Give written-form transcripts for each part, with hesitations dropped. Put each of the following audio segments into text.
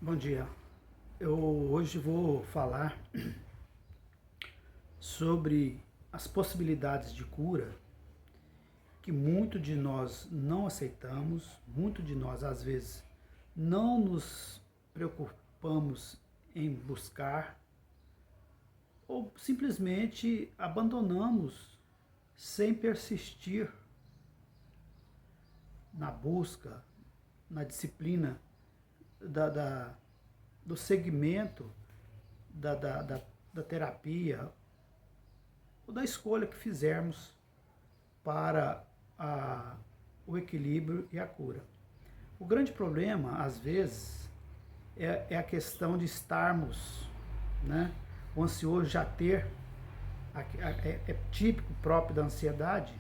Bom dia. Eu hoje vou falar sobre as possibilidades de cura que muito de nós não aceitamos, muito de nós às vezes não nos preocupamos em buscar ou simplesmente abandonamos sem persistir na busca, na disciplina da, da- do segmento da terapia ou da escolha que fizermos para o equilíbrio e a cura. O grande problema, às vezes, é a questão de estarmos, né, o ansioso já ter, é típico próprio da ansiedade,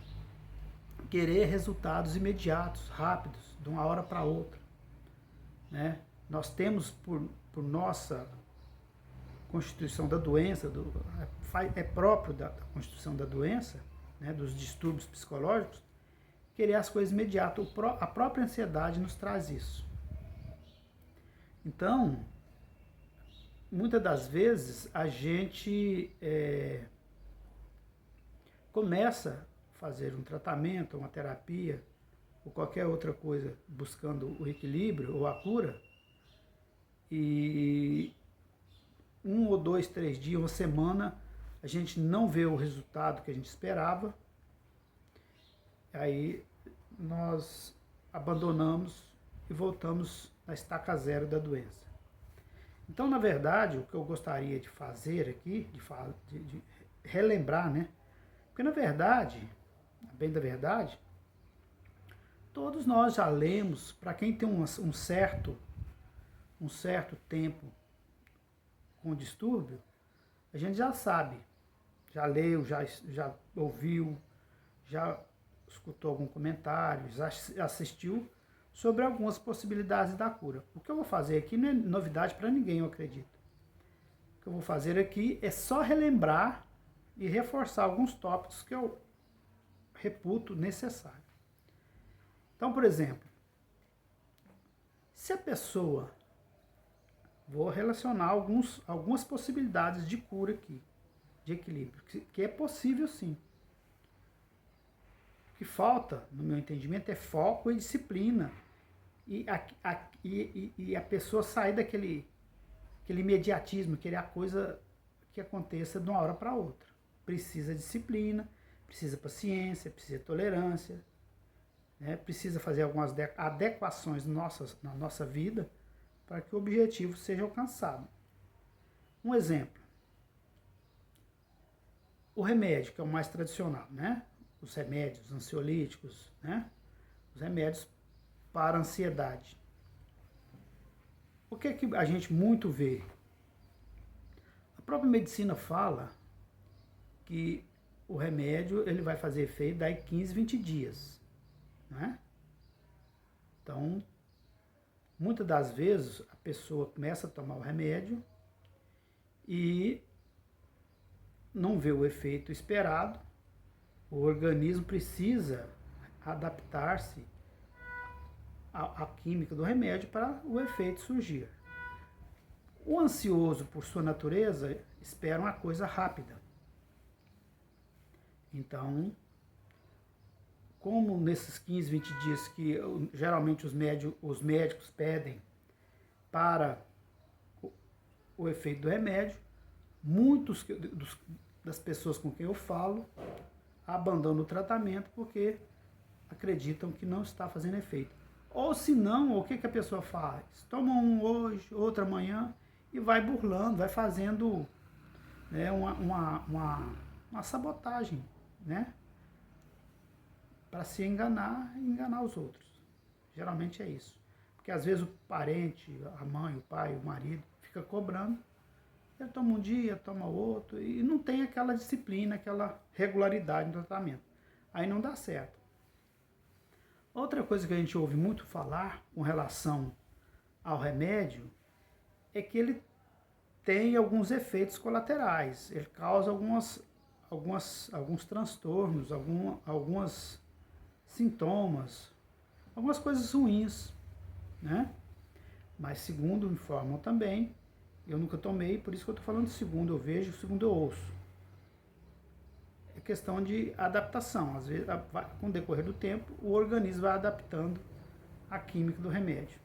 querer resultados imediatos, rápidos, de uma hora para outra. Né? Nós temos, por nossa constituição da doença, é próprio da constituição da doença, né, dos distúrbios psicológicos, querer as coisas imediatas. A própria ansiedade nos traz isso. Então, muitas das vezes a gente começa a fazer um tratamento, uma terapia ou qualquer outra coisa buscando o equilíbrio ou a cura, e 1 ou 2, 3 dias, uma semana, a gente não vê o resultado que a gente esperava, aí nós abandonamos e voltamos na estaca zero da doença. Então, na verdade, o que eu gostaria de fazer aqui, de relembrar, né? Porque, na verdade, bem da verdade, todos nós já lemos, para quem tem um certo tempo com distúrbio, a gente já sabe, já leu, já ouviu, já escutou algum comentário, já assistiu sobre algumas possibilidades da cura. O que eu vou fazer aqui não é novidade para ninguém, eu acredito. O que eu vou fazer aqui é só relembrar e reforçar alguns tópicos que eu reputo necessário. Então, por exemplo, se a pessoa, vou relacionar algumas possibilidades de cura aqui, de equilíbrio, que é possível sim. O que falta, no meu entendimento, é foco e disciplina. E a pessoa sair daquele imediatismo, querer a coisa que aconteça de uma hora para outra. Precisa disciplina, precisa paciência, precisa tolerância, né? Precisa fazer algumas adequações na nossa vida para que o objetivo seja alcançado. Um exemplo, o remédio, que é o mais tradicional, né? Os remédios ansiolíticos, né? Os remédios para a ansiedade. O que é que a gente muito vê? A própria medicina fala que o remédio ele vai fazer efeito daí 15, 20 dias. Né? Então, muitas das vezes a pessoa começa a tomar o remédio e não vê o efeito esperado, o organismo precisa adaptar-se à química do remédio para o efeito surgir. O ansioso, por sua natureza, espera uma coisa rápida. Então, como nesses 15, 20 dias que geralmente os médicos pedem para o efeito do remédio, muitos das pessoas com quem eu falo abandonam o tratamento porque acreditam que não está fazendo efeito. Ou se não, o que a pessoa faz? Toma um hoje, outro amanhã e vai burlando, vai fazendo, né, uma sabotagem, né? Para se enganar e enganar os outros. Geralmente é isso. Porque às vezes o parente, a mãe, o pai, o marido, fica cobrando. Ele toma um dia, toma outro, e não tem aquela disciplina, aquela regularidade no tratamento. Aí não dá certo. Outra coisa que a gente ouve muito falar com relação ao remédio é que ele tem alguns efeitos colaterais. Ele causa alguns transtornos, algumas sintomas, algumas coisas ruins, né? Mas segundo informam também, eu nunca tomei, por isso que eu estou falando de segundo eu vejo, segundo eu ouço. É questão de adaptação. Às vezes, com o decorrer do tempo, o organismo vai adaptando a química do remédio.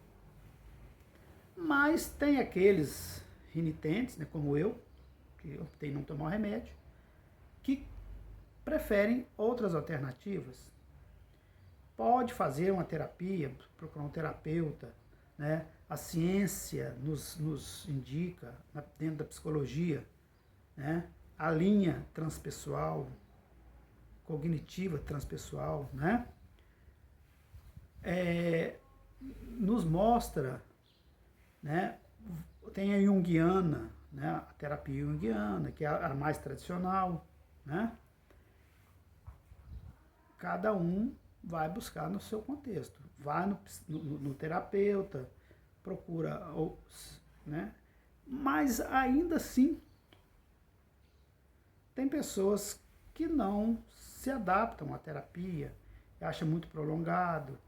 Mas tem aqueles renitentes, né, como eu, que optei em não tomar o remédio, que preferem outras alternativas. Pode fazer uma terapia, procurar um terapeuta, né? A ciência nos indica, dentro da psicologia, né? A linha transpessoal, cognitiva transpessoal, né? Nos mostra, né? Tem a junguiana, né? A terapia junguiana, que é a mais tradicional, né? Cada um vai buscar no seu contexto, vai no terapeuta, procura, né? Mas ainda assim, tem pessoas que não se adaptam à terapia, acham muito prolongado,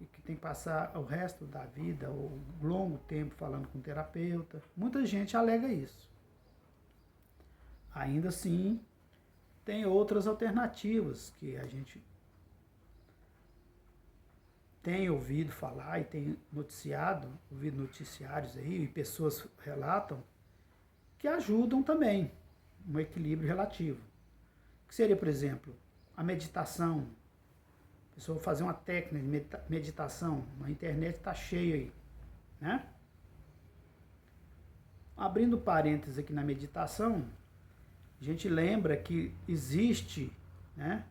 e que tem que passar o resto da vida, ou longo tempo falando com o terapeuta. Muita gente alega isso. Ainda assim, tem outras alternativas que a gente tem ouvido falar e tem ouvido noticiários aí, e pessoas relatam, que ajudam também um equilíbrio relativo. Que seria, por exemplo, a meditação. A pessoa fazer uma técnica de meditação, na internet está cheio aí, né? Abrindo parênteses aqui na meditação, a gente lembra que existe, né,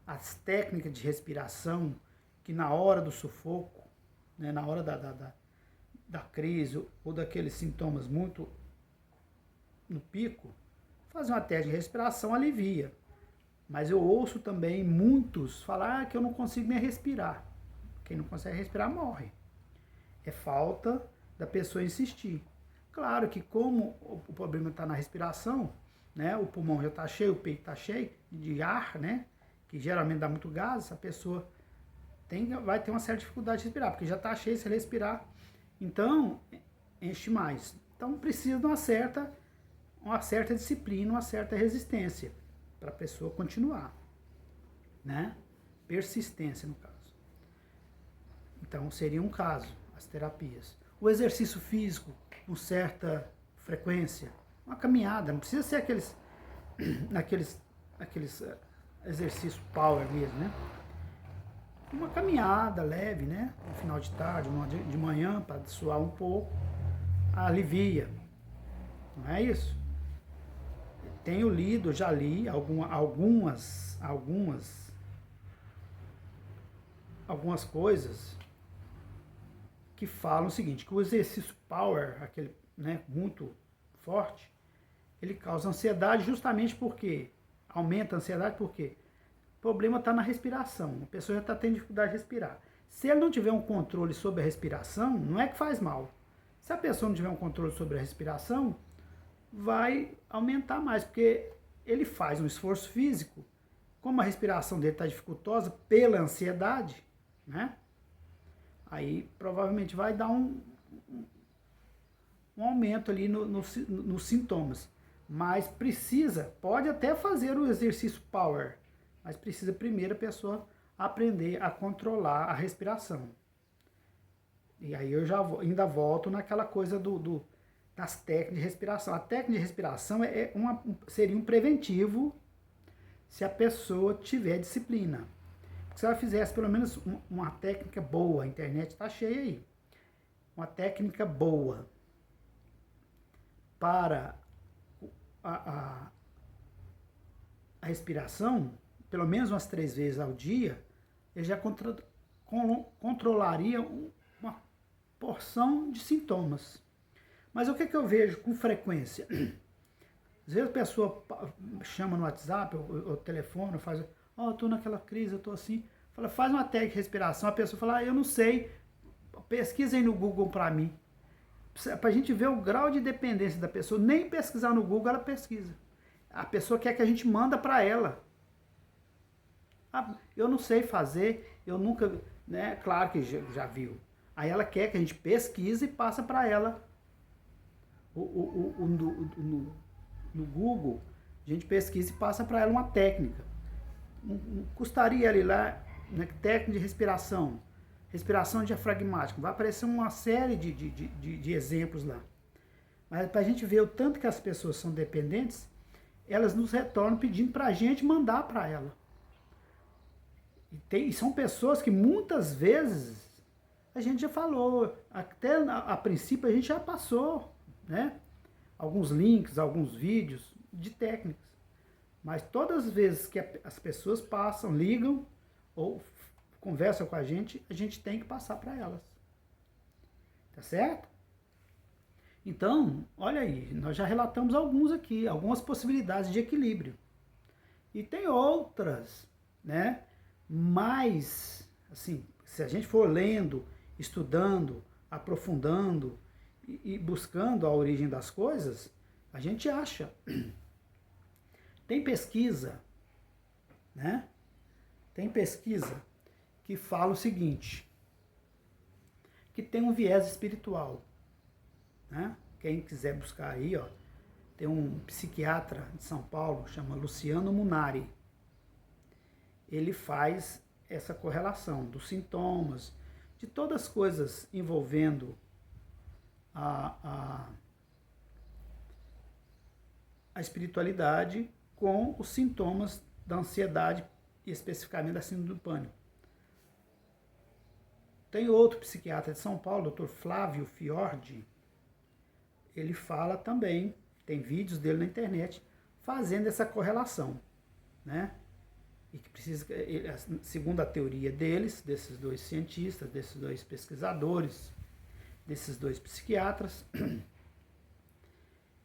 as técnicas de respiração que na hora do sufoco, né, na hora da crise ou daqueles sintomas muito no pico, fazer uma técnica de respiração alivia. Mas eu ouço também muitos falar que eu não consigo nem respirar. Quem não consegue respirar morre. É falta da pessoa insistir. Claro que como o problema está na respiração, né, o pulmão já está cheio, o peito está cheio de ar, né, que geralmente dá muito gás, a pessoa vai ter uma certa dificuldade de respirar, porque já está cheio se respirar. Então, enche mais. Então, precisa de uma certa disciplina, uma certa resistência para a pessoa continuar, né? Persistência, no caso. Então, seria um caso, as terapias. O exercício físico, com certa frequência, uma caminhada, não precisa ser aqueles exercícios power mesmo, né? Uma caminhada leve, né? No final de tarde, de manhã, para suar um pouco, alivia. Não é isso? Tenho lido, já li algumas coisas que falam o seguinte, que o exercício power, aquele, né, muito forte, ele causa ansiedade justamente porque aumenta a ansiedade porque o problema está na respiração. A pessoa já está tendo dificuldade de respirar. Se ele não tiver um controle sobre a respiração, não é que faz mal. Se a pessoa não tiver um controle sobre a respiração, vai aumentar mais, porque ele faz um esforço físico, como a respiração dele está dificultosa pela ansiedade, né? Aí provavelmente vai dar um aumento ali nos sintomas. Mas pode até fazer o exercício power, mas precisa primeiro a pessoa aprender a controlar a respiração. E aí eu ainda volto naquela coisa das técnicas de respiração. A técnica de respiração seria um preventivo se a pessoa tiver disciplina. Se ela fizesse pelo menos uma técnica boa, a internet está cheia aí, uma técnica boa para a respiração, pelo menos umas 3 vezes ao dia, ele já controlaria uma porção de sintomas. Mas o que eu vejo com frequência? Às vezes a pessoa chama no WhatsApp, ou telefone, faz, eu tô naquela crise, eu tô assim, faz uma técnica de respiração, a pessoa fala, eu não sei, pesquisa aí no Google para mim. Pra gente ver o grau de dependência da pessoa, nem pesquisar no Google ela pesquisa. A pessoa quer que a gente manda para ela. Eu não sei fazer, eu nunca, né, claro que já viu. Aí ela quer que a gente pesquise e passa para ela no Google, a gente pesquisa e passa para ela uma técnica. Custaria ali lá, né, técnica de respiração diafragmática, vai aparecer uma série de exemplos lá. Mas para a gente ver o tanto que as pessoas são dependentes, elas nos retornam pedindo para a gente mandar para ela. E são pessoas que muitas vezes a gente já falou, até a princípio a gente já passou, né? Alguns links, alguns vídeos de técnicas. Mas todas as vezes que as pessoas passam, ligam ou conversam com a gente tem que passar para elas. Tá certo? Então, olha aí, nós já relatamos alguns aqui, algumas possibilidades de equilíbrio. E tem outras, né? Mas, assim, se a gente for lendo, estudando, aprofundando e buscando a origem das coisas, a gente acha. Tem pesquisa, né? Tem pesquisa que fala o seguinte, que tem um viés espiritual, né? Quem quiser buscar aí, ó, tem um psiquiatra de São Paulo, chama Luciano Munari. Ele faz essa correlação dos sintomas, de todas as coisas envolvendo a espiritualidade com os sintomas da ansiedade e especificamente da síndrome do pânico. Tem outro psiquiatra de São Paulo, Dr. Flávio Fiordi, ele fala também, tem vídeos dele na internet, fazendo essa correlação, né? E que precisa, segundo a teoria deles, desses dois cientistas, desses dois pesquisadores, desses dois psiquiatras,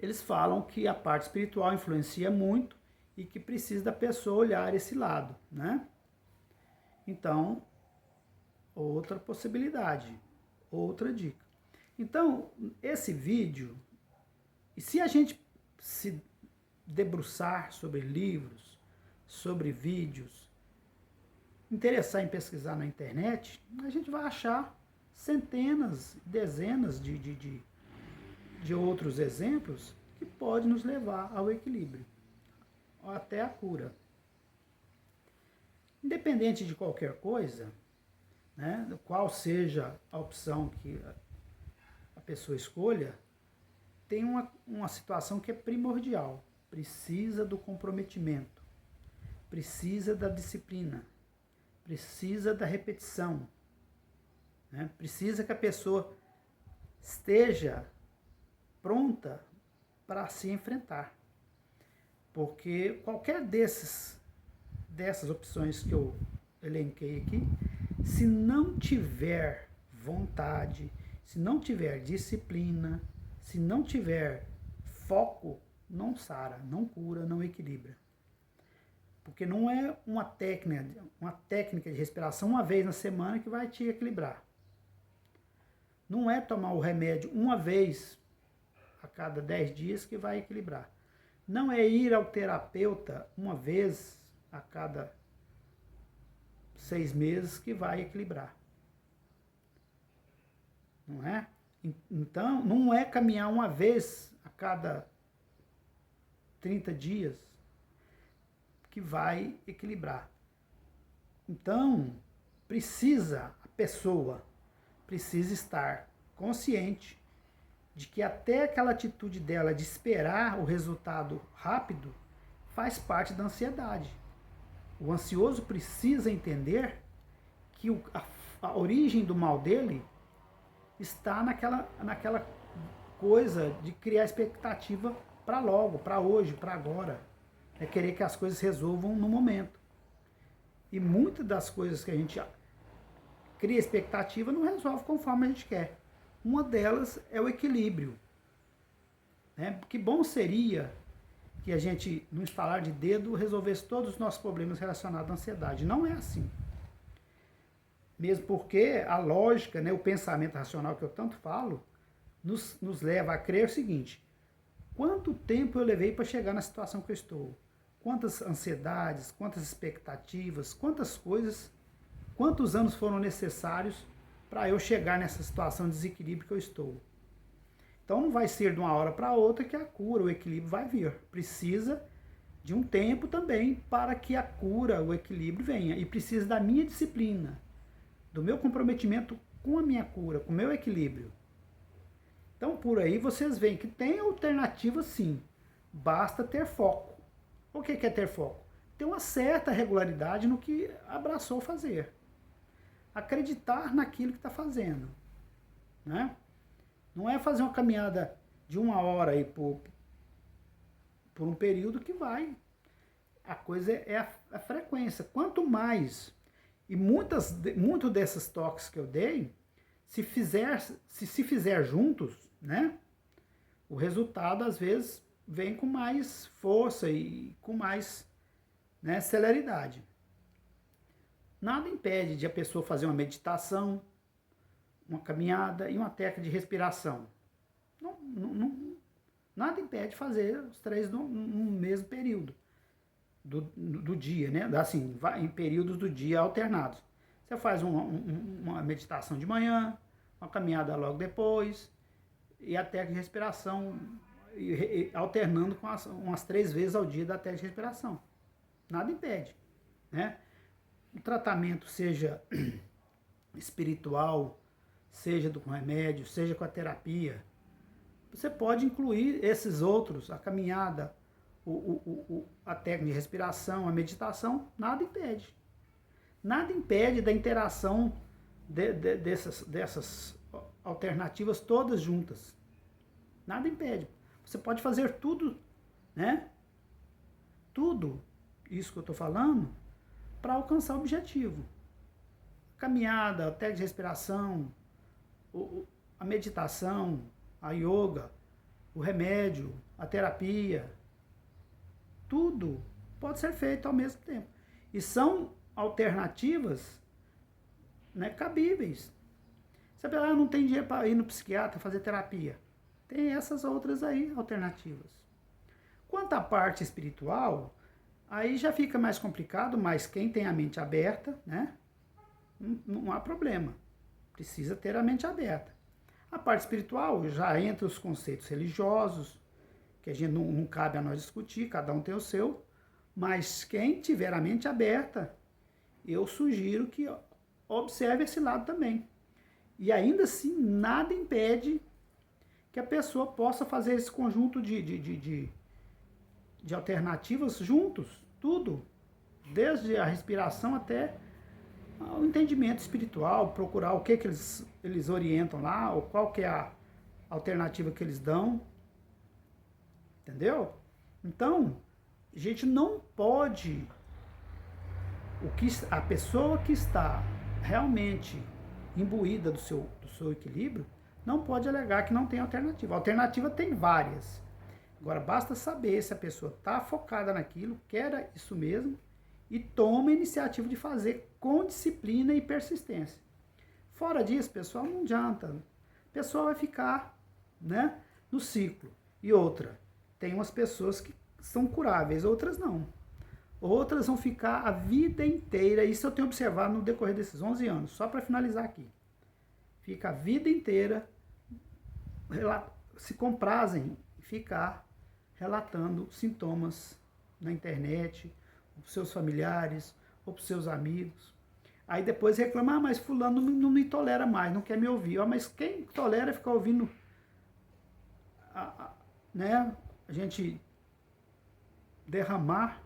eles falam que a parte espiritual influencia muito e que precisa da pessoa olhar esse lado, né? Então, outra possibilidade, outra dica. Então, esse vídeo, e se a gente se debruçar sobre livros, sobre vídeos, interessar em pesquisar na internet, a gente vai achar centenas, dezenas de outros exemplos que podem nos levar ao equilíbrio, ou até a cura. Independente de qualquer coisa, né, qual seja a opção que a pessoa escolha, tem uma situação que é primordial. Precisa do comprometimento, precisa da disciplina, precisa da repetição, né? Precisa que a pessoa esteja pronta para se enfrentar. Porque qualquer dessas opções que eu elenquei aqui, se não tiver vontade, se não tiver disciplina, se não tiver foco, não sara, não cura, não equilibra. Porque não é uma técnica de respiração uma vez na semana que vai te equilibrar. Não é tomar o remédio uma vez a cada 10 dias que vai equilibrar. Não é ir ao terapeuta uma vez a cada 6 meses que vai equilibrar. Não é? Então, não é caminhar uma vez a cada 30 dias que vai equilibrar. Então, a pessoa precisa estar consciente de que até aquela atitude dela de esperar o resultado rápido faz parte da ansiedade. O ansioso precisa entender que a origem do mal dele está naquela coisa de criar expectativa para logo, para hoje, para agora. É querer que as coisas resolvam no momento. E muitas das coisas que a gente cria expectativa não resolve conforme a gente quer. Uma delas é o equilíbrio. Né? Que bom seria que a gente, no estalar de dedo, resolvesse todos os nossos problemas relacionados à ansiedade. Não é assim. Mesmo porque a lógica, né, o pensamento racional que eu tanto falo, nos leva a crer o seguinte: quanto tempo eu levei para chegar na situação que eu estou? Quantas ansiedades, quantas expectativas, quantas coisas, quantos anos foram necessários para eu chegar nessa situação de desequilíbrio que eu estou. Então não vai ser de uma hora para outra que a cura, o equilíbrio vai vir. Precisa de um tempo também para que a cura, o equilíbrio venha. E precisa da minha disciplina, do meu comprometimento com a minha cura, com o meu equilíbrio. Então por aí vocês veem que tem alternativa sim. Basta ter foco. O que é ter foco? Ter uma certa regularidade no que abraçou fazer. Acreditar naquilo que está fazendo. Né? Não é fazer uma caminhada de 1 hora aí por um período que vai. A coisa é a frequência. Quanto mais, e muito desses toques que eu dei, se fizer juntos, né, o resultado às vezes vem com mais força e com mais, né, celeridade. Nada impede de a pessoa fazer uma meditação, uma caminhada e uma técnica de respiração. Nada impede de fazer os 3 no mesmo período do dia, né? Assim, em períodos do dia alternados. Você faz uma meditação de manhã, uma caminhada logo depois, e a técnica de respiração, alternando com umas 3 vezes ao dia da técnica de respiração. Nada impede, né? O tratamento, seja espiritual, seja com remédio, seja com a terapia, você pode incluir esses outros, a caminhada, a técnica de respiração, a meditação, nada impede. Nada impede da interação dessas alternativas todas juntas. Nada impede. Você pode fazer tudo, né? Tudo isso que eu estou falando para alcançar o objetivo. Caminhada, a técnica de respiração, a meditação, a yoga, o remédio, a terapia, tudo pode ser feito ao mesmo tempo. E são alternativas, né, cabíveis. Você fala, não tem dinheiro para ir no psiquiatra fazer terapia. Tem essas outras aí, alternativas. Quanto à parte espiritual, aí já fica mais complicado, mas quem tem a mente aberta, né, não há problema. Precisa ter a mente aberta. A parte espiritual já entra os conceitos religiosos, que a gente não cabe a nós discutir, cada um tem o seu, mas quem tiver a mente aberta, eu sugiro que observe esse lado também. E ainda assim, nada impede que a pessoa possa fazer esse conjunto de alternativas juntos, tudo, desde a respiração até o entendimento espiritual, procurar o que eles orientam lá, ou qual que é a alternativa que eles dão, entendeu? Então, a gente não pode, a pessoa que está realmente imbuída do seu equilíbrio, não pode alegar que não tem alternativa. A alternativa tem várias. Agora, basta saber se a pessoa está focada naquilo, quer isso mesmo, e toma a iniciativa de fazer com disciplina e persistência. Fora disso, pessoal, não adianta. A pessoa vai ficar, né, no ciclo. E outra, tem umas pessoas que são curáveis, outras não. Outras vão ficar a vida inteira, isso eu tenho observado no decorrer desses 11 anos, só para finalizar aqui. Fica a vida inteira, se comprazem em ficar relatando sintomas na internet, ou para os seus familiares, ou para os seus amigos. Aí depois reclama, mas fulano não me tolera mais, não quer me ouvir. Mas quem tolera ficar ouvindo, né, a gente derramar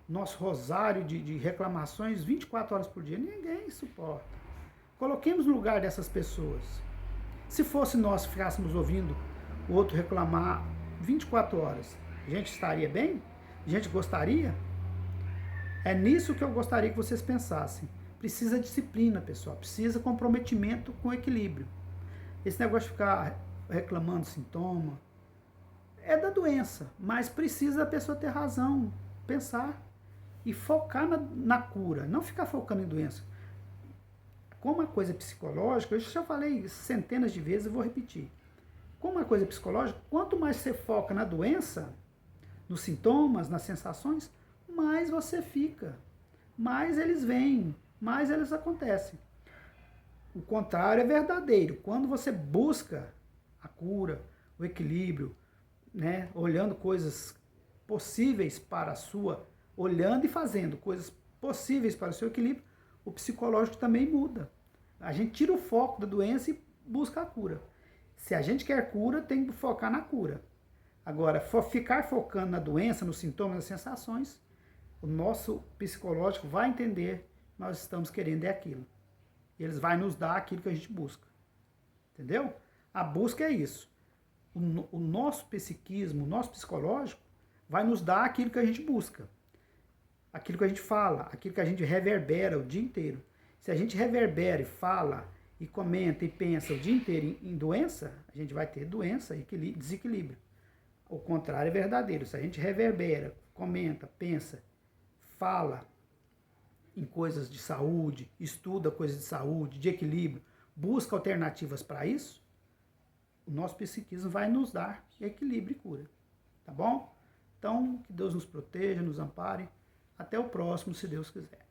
nosso rosário de reclamações 24 horas por dia? Ninguém suporta. Coloquemos no lugar dessas pessoas. Se fosse nós ficássemos ouvindo o outro reclamar 24 horas, a gente estaria bem? A gente gostaria? É nisso que eu gostaria que vocês pensassem. Precisa disciplina, pessoal. Precisa comprometimento com equilíbrio. Esse negócio de ficar reclamando sintoma é da doença, mas precisa a pessoa ter razão, pensar e focar na cura, não ficar focando em doença. Como a coisa é psicológica, eu já falei centenas de vezes e vou repetir. Como a coisa é psicológica, quanto mais você foca na doença, nos sintomas, nas sensações, mais você fica, mais eles vêm, mais eles acontecem. o contrário é verdadeiro. Quando você busca a cura, o equilíbrio, né, olhando coisas possíveis para a sua, olhando e fazendo coisas possíveis para o seu equilíbrio, o psicológico também muda. A gente tira o foco da doença e busca a cura. Se a gente quer cura, tem que focar na cura. Agora, ficar focando na doença, nos sintomas, nas sensações, o nosso psicológico vai entender que nós estamos querendo é aquilo. Eles vão nos dar aquilo que a gente busca. Entendeu? A busca é isso. O nosso psiquismo, o nosso psicológico, vai nos dar aquilo que a gente busca. Aquilo que a gente fala, aquilo que a gente reverbera o dia inteiro. Se a gente reverbera e fala, e comenta e pensa o dia inteiro em doença, a gente vai ter doença e desequilíbrio. O contrário é verdadeiro. Se a gente reverbera, comenta, pensa, fala em coisas de saúde, estuda coisas de saúde, de equilíbrio, busca alternativas para isso, o nosso psiquismo vai nos dar equilíbrio e cura. Tá bom? Então, que Deus nos proteja, nos ampare. Até o próximo, se Deus quiser.